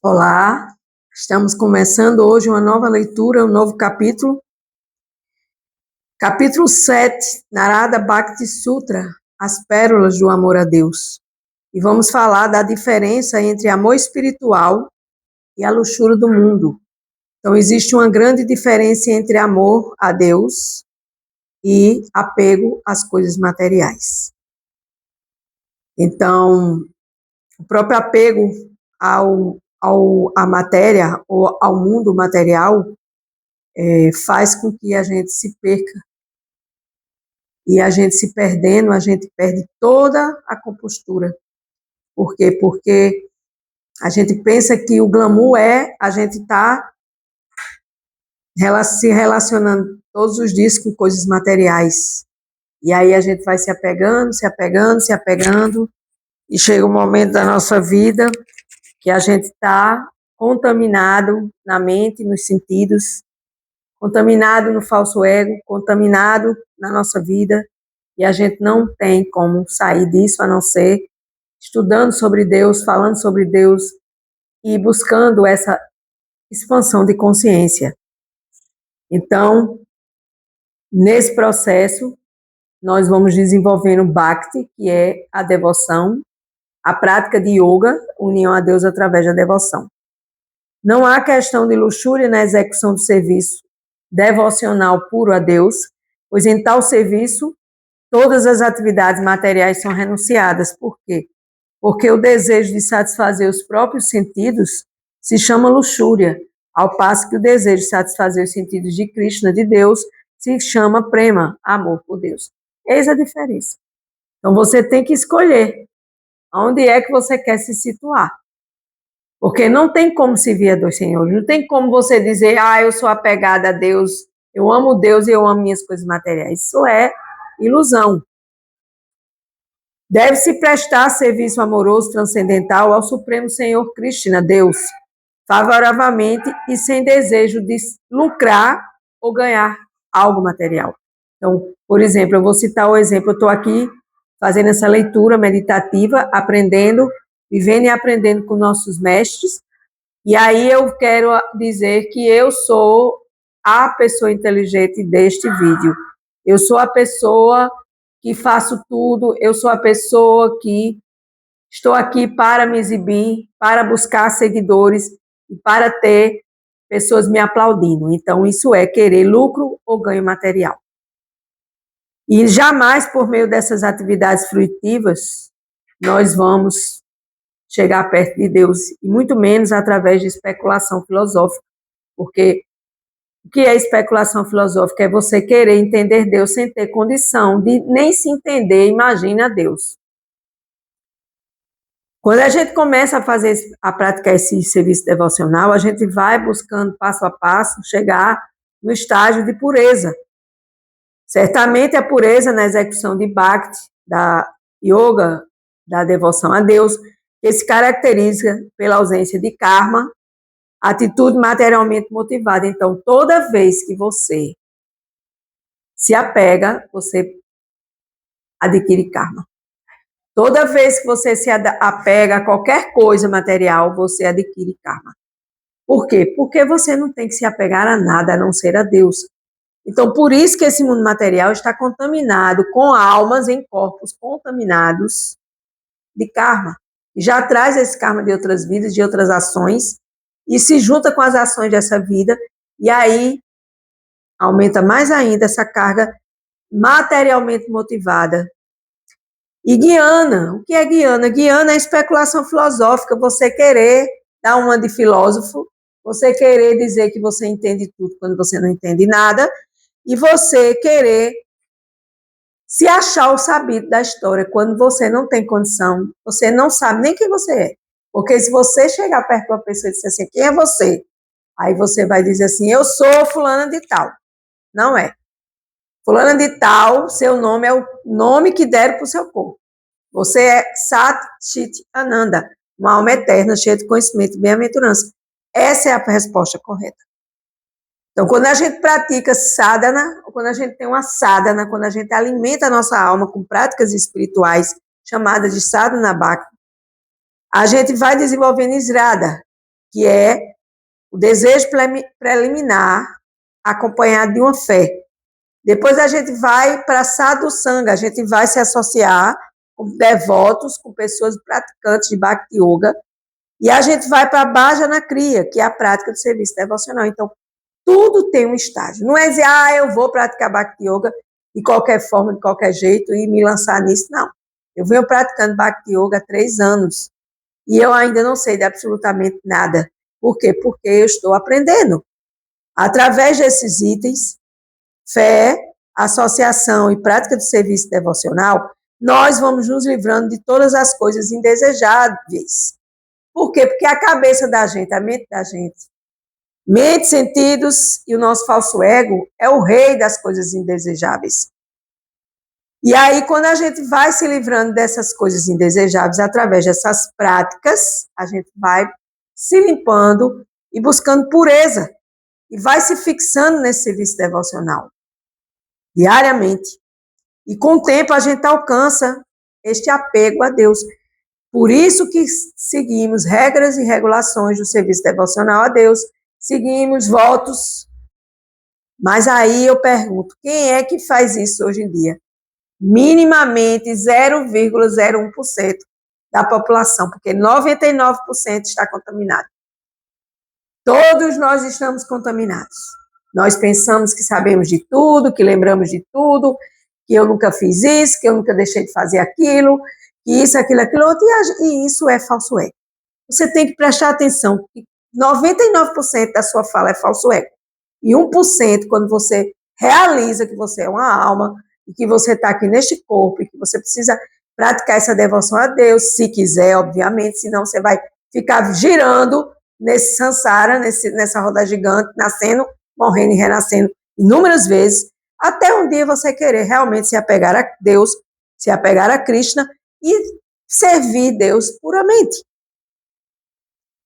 Olá, estamos começando hoje uma nova leitura, um novo capítulo. Capítulo 7, Narada Bhakti Sutra, as pérolas do amor a Deus. E vamos falar da diferença entre amor espiritual e a luxúria do mundo. Então, existe uma grande diferença entre amor a Deus e apego às coisas materiais. Então, o próprio apego à matéria ou ao mundo material faz com que a gente se perca. E a gente se perdendo, a gente perde toda a compostura. Por quê? Porque a gente pensa que o glamour é a gente estar se relacionando todos os dias com coisas materiais. E aí a gente vai se apegando, e chega um momento da nossa vida que a gente está contaminado na mente, nos sentidos, contaminado no falso ego, contaminado na nossa vida, e a gente não tem como sair disso a não ser estudando sobre Deus, falando sobre Deus e buscando essa expansão de consciência. Então, nesse processo, nós vamos desenvolvendo Bhakti, que é a devoção, a prática de yoga, união a Deus através da devoção. Não há questão de luxúria na execução do serviço devocional puro a Deus, pois em tal serviço, todas as atividades materiais são renunciadas. Por quê? Porque o desejo de satisfazer os próprios sentidos se chama luxúria, ao passo que o desejo de satisfazer os sentidos de Krishna, de Deus, se chama prema, amor por Deus. Eis a diferença. Então você tem que escolher onde é que você quer se situar. Porque não tem como servir a dois senhores, não tem como você dizer, eu sou apegada a Deus, eu amo Deus e eu amo minhas coisas materiais. Isso é ilusão. Deve-se prestar serviço amoroso transcendental ao Supremo Senhor Krishna, Deus, favoravelmente e sem desejo de lucrar ou ganhar algo material. Então, por exemplo, eu vou citar o exemplo, eu estou aqui fazendo essa leitura meditativa, aprendendo, vivendo e aprendendo com nossos mestres, e aí eu quero dizer que eu sou a pessoa inteligente deste vídeo. Eu sou a pessoa que faço tudo, eu sou a pessoa que estou aqui para me exibir, para buscar seguidores e para ter pessoas me aplaudindo. Então, isso é querer lucro ou ganho material. E jamais, por meio dessas atividades fruitivas, nós vamos chegar perto de Deus, e muito menos através de especulação filosófica, porque o que é especulação filosófica? É você querer entender Deus sem ter condição de nem se entender, imagina Deus. Quando a gente começa a praticar esse serviço devocional, a gente vai buscando passo a passo chegar no estágio de pureza. Certamente a pureza na execução de Bhakti, da yoga, da devoção a Deus, que se caracteriza pela ausência de karma, atitude materialmente motivada. Então, toda vez que você se apega, você adquire karma. Toda vez que você se apega a qualquer coisa material, você adquire karma. Por quê? Porque você não tem que se apegar a nada a não ser a Deus. Então, por isso que esse mundo material está contaminado com almas em corpos contaminados de karma. E já traz esse karma de outras vidas, de outras ações, e se junta com as ações dessa vida, e aí aumenta mais ainda essa carga materialmente motivada. E guiana, o que é guiana? Guiana é especulação filosófica, você querer dar uma de filósofo, você querer dizer que você entende tudo quando você não entende nada, e você querer se achar o sabido da história quando você não tem condição, você não sabe nem quem você é. Porque se você chegar perto de uma pessoa e disser assim, quem é você? Aí você vai dizer assim, eu sou fulana de tal. Não é. Fulana de tal, seu nome é o nome que deram para o seu corpo. Você é Sat Chit Ananda, uma alma eterna, cheia de conhecimento e bem-aventurança. Essa é a resposta correta. Então, quando a gente pratica sadhana, quando a gente tem uma sadhana, quando a gente alimenta a nossa alma com práticas espirituais, chamadas de sadhana bhakti, a gente vai desenvolvendo srada, que é o desejo preliminar acompanhado de uma fé. Depois a gente vai para Sadhu Sangha, a gente vai se associar com devotos, com pessoas praticantes de Bhakti Yoga, e a gente vai para a Bhajana Kriya, que é a prática do serviço devocional. Então, tudo tem um estágio. Não é dizer, eu vou praticar Bhakti Yoga de qualquer forma, de qualquer jeito, e me lançar nisso, não. Eu venho praticando Bhakti Yoga há 3 anos, e eu ainda não sei de absolutamente nada. Por quê? Porque eu estou aprendendo. Através desses itens, fé, associação e prática do serviço devocional, nós vamos nos livrando de todas as coisas indesejáveis. Por quê? Porque a cabeça da gente, a mente da gente, mente, sentidos e o nosso falso ego é o rei das coisas indesejáveis. E aí, quando a gente vai se livrando dessas coisas indesejáveis através dessas práticas, a gente vai se limpando e buscando pureza. E vai se fixando nesse serviço devocional, diariamente. E com o tempo a gente alcança este apego a Deus. Por isso que seguimos regras e regulações do serviço devocional a Deus, seguimos votos. Mas aí eu pergunto, quem é que faz isso hoje em dia? Minimamente 0,01% da população, porque 99% está contaminado. Todos nós estamos contaminados. Nós pensamos que sabemos de tudo, que lembramos de tudo, que eu nunca fiz isso, que eu nunca deixei de fazer aquilo, que isso, aquilo, outro, e isso é falso ego. Você tem que prestar atenção que 99% da sua fala é falso ego. E 1% quando você realiza que você é uma alma, e que você está aqui neste corpo, e que você precisa praticar essa devoção a Deus, se quiser, obviamente, senão você vai ficar girando nesse samsara, nessa roda gigante, nascendo, morrendo e renascendo inúmeras vezes, até um dia você querer realmente se apegar a Deus, se apegar a Krishna e servir Deus puramente.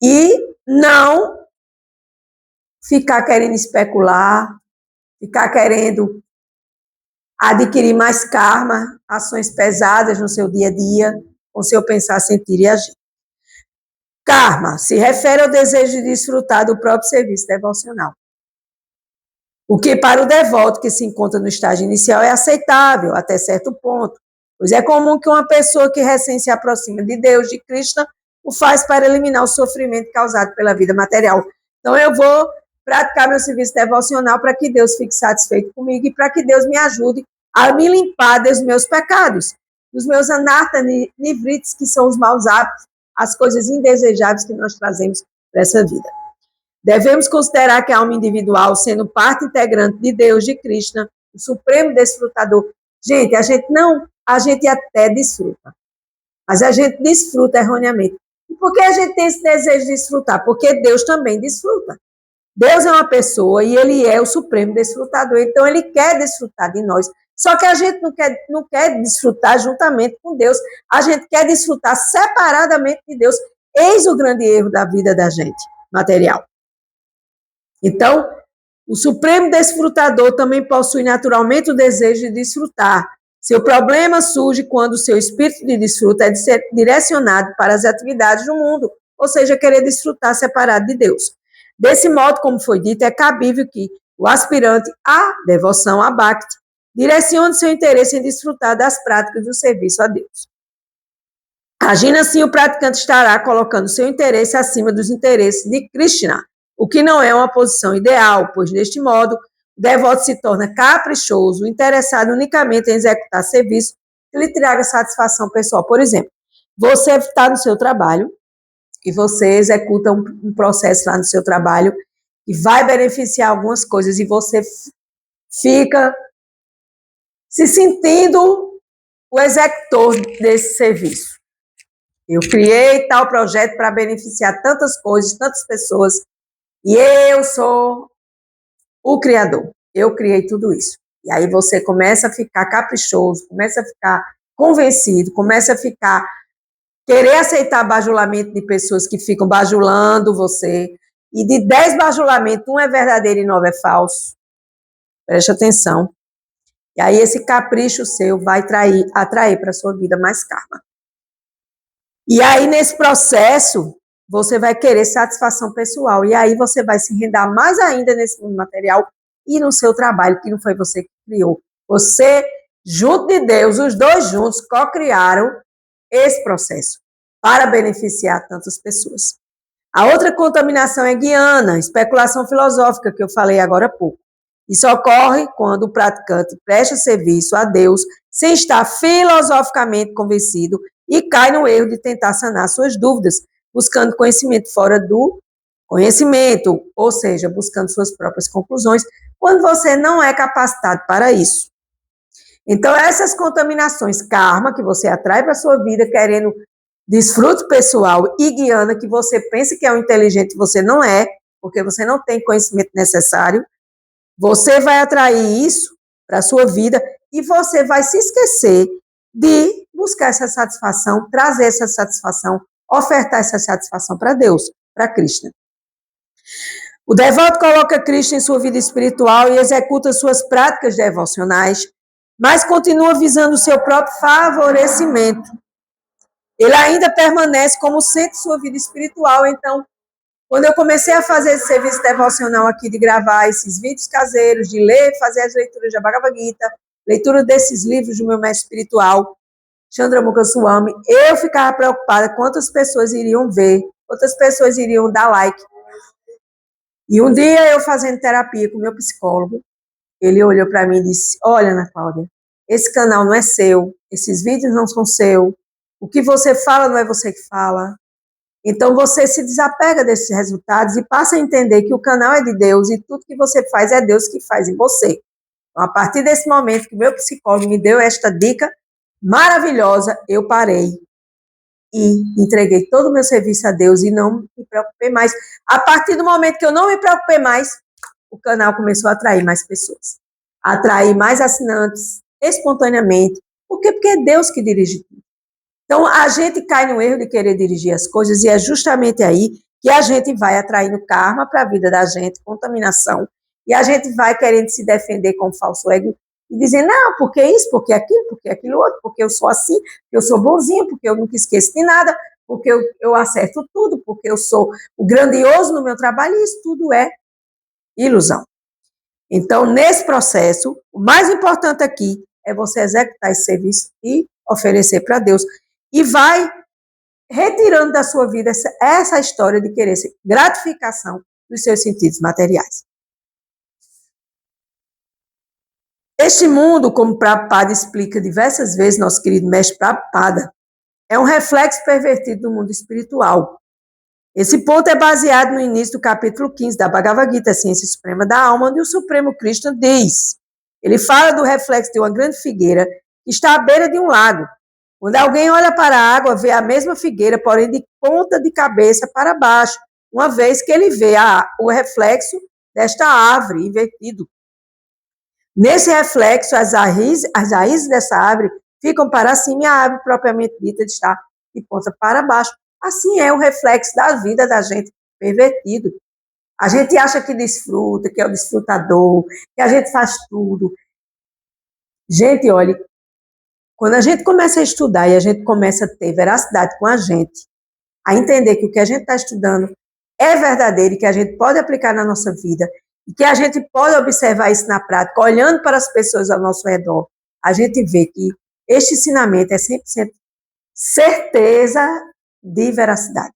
E não ficar querendo especular, ficar querendo adquirir mais karma, ações pesadas no seu dia a dia, com seu pensar, sentir e agir. Karma se refere ao desejo de desfrutar do próprio serviço devocional. O que para o devoto que se encontra no estágio inicial é aceitável até certo ponto, pois é comum que uma pessoa que recém se aproxima de Deus, de Krishna, o faz para eliminar o sofrimento causado pela vida material. Então eu vou praticar meu serviço devocional para que Deus fique satisfeito comigo e para que Deus me ajude a me limpar dos meus pecados, dos meus anarta nivritis, que são os maus hábitos, as coisas indesejáveis que nós trazemos para essa vida. Devemos considerar que a alma individual, sendo parte integrante de Deus, de Krishna, o supremo desfrutador. Gente, a gente até desfruta, mas a gente desfruta erroneamente. E por que a gente tem esse desejo de desfrutar? Porque Deus também desfruta. Deus é uma pessoa e Ele é o supremo desfrutador, então Ele quer desfrutar de nós. Só que a gente não quer desfrutar juntamente com Deus, a gente quer desfrutar separadamente de Deus. Eis o grande erro da vida da gente, material. Então, o supremo desfrutador também possui naturalmente o desejo de desfrutar. Seu problema surge quando o seu espírito de desfruta é direcionado para as atividades do mundo, ou seja, querer desfrutar separado de Deus. Desse modo, como foi dito, é cabível que o aspirante à devoção a Bhakti direcione seu interesse em desfrutar das práticas do serviço a Deus. Agindo assim, o praticante estará colocando seu interesse acima dos interesses de Krishna, o que não é uma posição ideal, pois, deste modo, o devoto se torna caprichoso, interessado unicamente em executar serviço que lhe traga satisfação pessoal. Por exemplo, você está no seu trabalho e você executa um processo lá no seu trabalho que vai beneficiar algumas coisas e você fica se sentindo o executor desse serviço. Eu criei tal projeto para beneficiar tantas coisas, tantas pessoas, e eu sou o criador. Eu criei tudo isso. E aí você começa a ficar caprichoso, começa a ficar convencido, começa a querer aceitar bajulamento de pessoas que ficam bajulando você. E de 10 bajulamentos, um é verdadeiro e 9 é falso. Preste atenção. E aí esse capricho seu vai atrair para a sua vida mais karma. E aí nesse processo você vai querer satisfação pessoal. E aí você vai se rendar mais ainda nesse mundo material e no seu trabalho, que não foi você que criou. Você, junto de Deus, os dois juntos, co-criaram esse processo para beneficiar tantas pessoas. A outra contaminação é guiana, especulação filosófica, que eu falei agora há pouco. Isso ocorre quando o praticante presta serviço a Deus sem estar filosoficamente convencido e cai no erro de tentar sanar suas dúvidas, buscando conhecimento fora do conhecimento, ou seja, buscando suas próprias conclusões, quando você não é capacitado para isso. Então, essas contaminações karma que você atrai para a sua vida, querendo desfruto pessoal e guiana, que você pensa que é um inteligente, você não é, porque você não tem conhecimento necessário, você vai atrair isso para a sua vida e você vai se esquecer de buscar essa satisfação, trazer essa satisfação, ofertar essa satisfação para Deus, para Krishna. O devoto coloca Krishna em sua vida espiritual e executa suas práticas devocionais, mas continua visando o seu próprio favorecimento. Ele ainda permanece como centro de sua vida espiritual. Então, quando eu comecei a fazer esse serviço devocional aqui, de gravar esses vídeos caseiros, de ler, fazer as leituras da Bhagavad Gita, leitura desses livros do meu mestre espiritual, Chandramukha Swami, eu ficava preocupada quantas pessoas iriam ver, quantas pessoas iriam dar like. E um dia, eu fazendo terapia com o meu psicólogo, ele olhou para mim e disse: olha, Ana Cláudia, esse canal não é seu, esses vídeos não são seus, o que você fala não é você que fala. Então, você se desapega desses resultados e passa a entender que o canal é de Deus e tudo que você faz é Deus que faz em você. Então, a partir desse momento que o meu psicólogo me deu esta dica maravilhosa, eu parei e entreguei todo o meu serviço a Deus e não me preocupei mais. A partir do momento que eu não me preocupei mais, o canal começou a atrair mais pessoas, a atrair mais assinantes espontaneamente. Por quê? Porque é Deus que dirige tudo. Então, a gente cai no erro de querer dirigir as coisas e é justamente aí que a gente vai atraindo karma para a vida da gente, contaminação, e a gente vai querendo se defender com o falso ego e dizer, não, porque isso, porque aquilo outro, porque eu sou assim, porque eu sou bonzinho, porque eu nunca esqueço de nada, porque eu acerto tudo, porque eu sou o grandioso no meu trabalho, e isso tudo é ilusão. Então, nesse processo, o mais importante aqui é você executar esse serviço e oferecer para Deus. E vai retirando da sua vida essa história de querer gratificação dos seus sentidos materiais. Este mundo, como Prabhupada explica diversas vezes, nosso querido mestre Prabhupada, é um reflexo pervertido do mundo espiritual. Esse ponto é baseado no início do capítulo 15 da Bhagavad Gita, a Ciência Suprema da Alma, onde o Supremo Krishna diz, ele fala do reflexo de uma grande figueira que está à beira de um lago. Quando alguém olha para a água, vê a mesma figueira, porém de ponta de cabeça para baixo, uma vez que ele vê o reflexo desta árvore invertido. Nesse reflexo, as raízes dessa árvore ficam para cima e a árvore propriamente dita está de ponta para baixo. Assim é o reflexo da vida da gente pervertido. A gente acha que desfruta, que é o desfrutador, que a gente faz tudo. Gente, olha, quando a gente começa a estudar e a gente começa a ter veracidade com a gente, a entender que o que a gente está estudando é verdadeiro e que a gente pode aplicar na nossa vida, e que a gente pode observar isso na prática, olhando para as pessoas ao nosso redor, a gente vê que este ensinamento é 100% certeza de veracidade.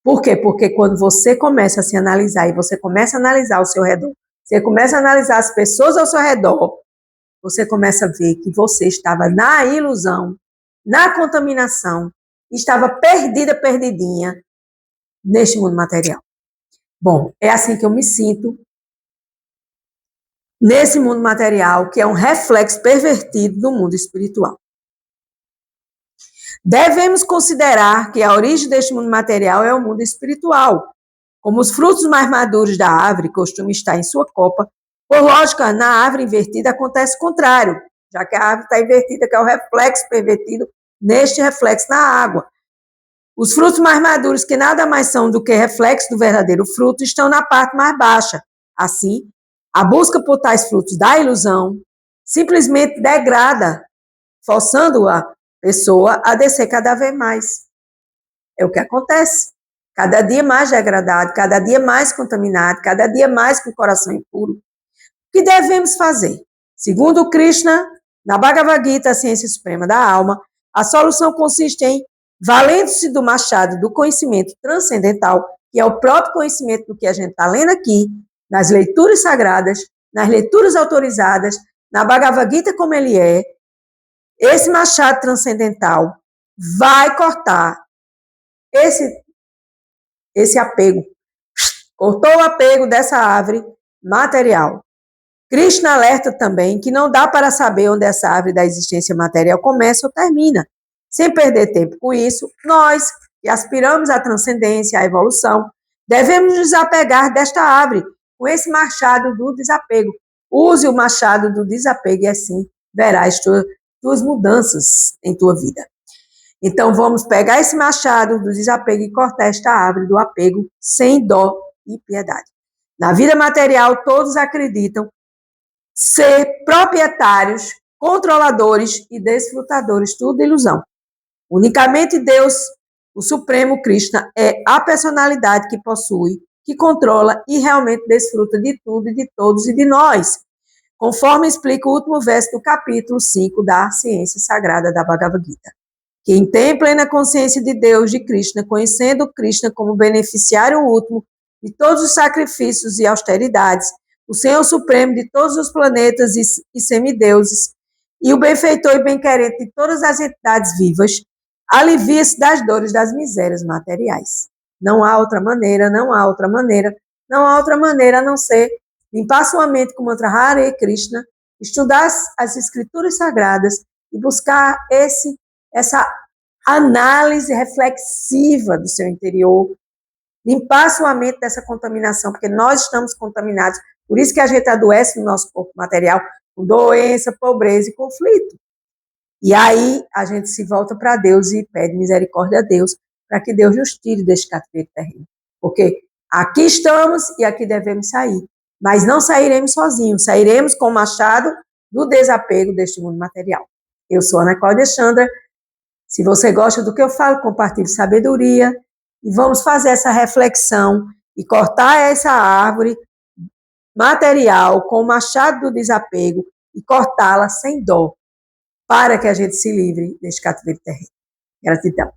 Por quê? Porque quando você começa a se analisar e você começa a analisar ao seu redor, você começa a analisar as pessoas ao seu redor, você começa a ver que você estava na ilusão, na contaminação, estava perdidinha neste mundo material. Bom, é assim que eu me sinto nesse mundo material, que é um reflexo pervertido do mundo espiritual. Devemos considerar que a origem deste mundo material é o mundo espiritual. Como os frutos mais maduros da árvore costumam estar em sua copa, por lógica, na árvore invertida acontece o contrário, já que a árvore está invertida, que é o reflexo pervertido neste reflexo na água. Os frutos mais maduros, que nada mais são do que reflexo do verdadeiro fruto, estão na parte mais baixa. Assim, a busca por tais frutos da ilusão simplesmente degrada, forçando a pessoa a descer cada vez mais. É o que acontece. cada dia mais degradado, cada dia mais contaminado, cada dia mais com o coração impuro. O que devemos fazer? Segundo Krishna, na Bhagavad Gita, a ciência suprema da alma, a solução consiste em, valendo-se do machado do conhecimento transcendental, que é o próprio conhecimento do que a gente está lendo aqui, nas leituras sagradas, nas leituras autorizadas, na Bhagavad Gita como ele é, esse machado transcendental vai cortar esse apego. Cortou o apego dessa árvore material. Krishna alerta também que não dá para saber onde essa árvore da existência material começa ou termina. Sem perder tempo com isso, nós, que aspiramos à transcendência, à evolução, devemos nos desapegar desta árvore com esse machado do desapego. Use o machado do desapego e assim verás tuas mudanças em tua vida. Então, vamos pegar esse machado do desapego e cortar esta árvore do apego sem dó e piedade. Na vida material, todos acreditam ser proprietários, controladores e desfrutadores, tudo ilusão. Unicamente Deus, o Supremo Krishna, é a personalidade que possui, que controla e realmente desfruta de tudo e de todos e de nós, conforme explica o último verso do capítulo 5 da Ciência Sagrada da Bhagavad Gita. Quem tem plena consciência de Deus, de Krishna, conhecendo Krishna como beneficiário último de todos os sacrifícios e austeridades, o Senhor Supremo de todos os planetas e semideuses, e o benfeitor e bem-querente de todas as entidades vivas, alivia-se das dores das misérias materiais. Não há outra maneira, não há outra maneira, não há outra maneira a não ser limpar sua mente com o mantra Hare Krishna, estudar as escrituras sagradas e buscar essa análise reflexiva do seu interior, limpar sua mente dessa contaminação, porque nós estamos contaminados. Por isso que a gente adoece no nosso corpo material com doença, pobreza e conflito. E aí a gente se volta para Deus e pede misericórdia a Deus para que Deus nos tire deste cativeiro terreno. Porque aqui estamos e aqui devemos sair. Mas não sairemos sozinhos, sairemos com o machado do desapego deste mundo material. Eu sou Ana Cláudia Chandra. Se você gosta do que eu falo, compartilhe sabedoria e vamos fazer essa reflexão e cortar essa árvore material com o machado do desapego e cortá-la sem dó, para que a gente se livre deste cativeiro terreno. Gratidão.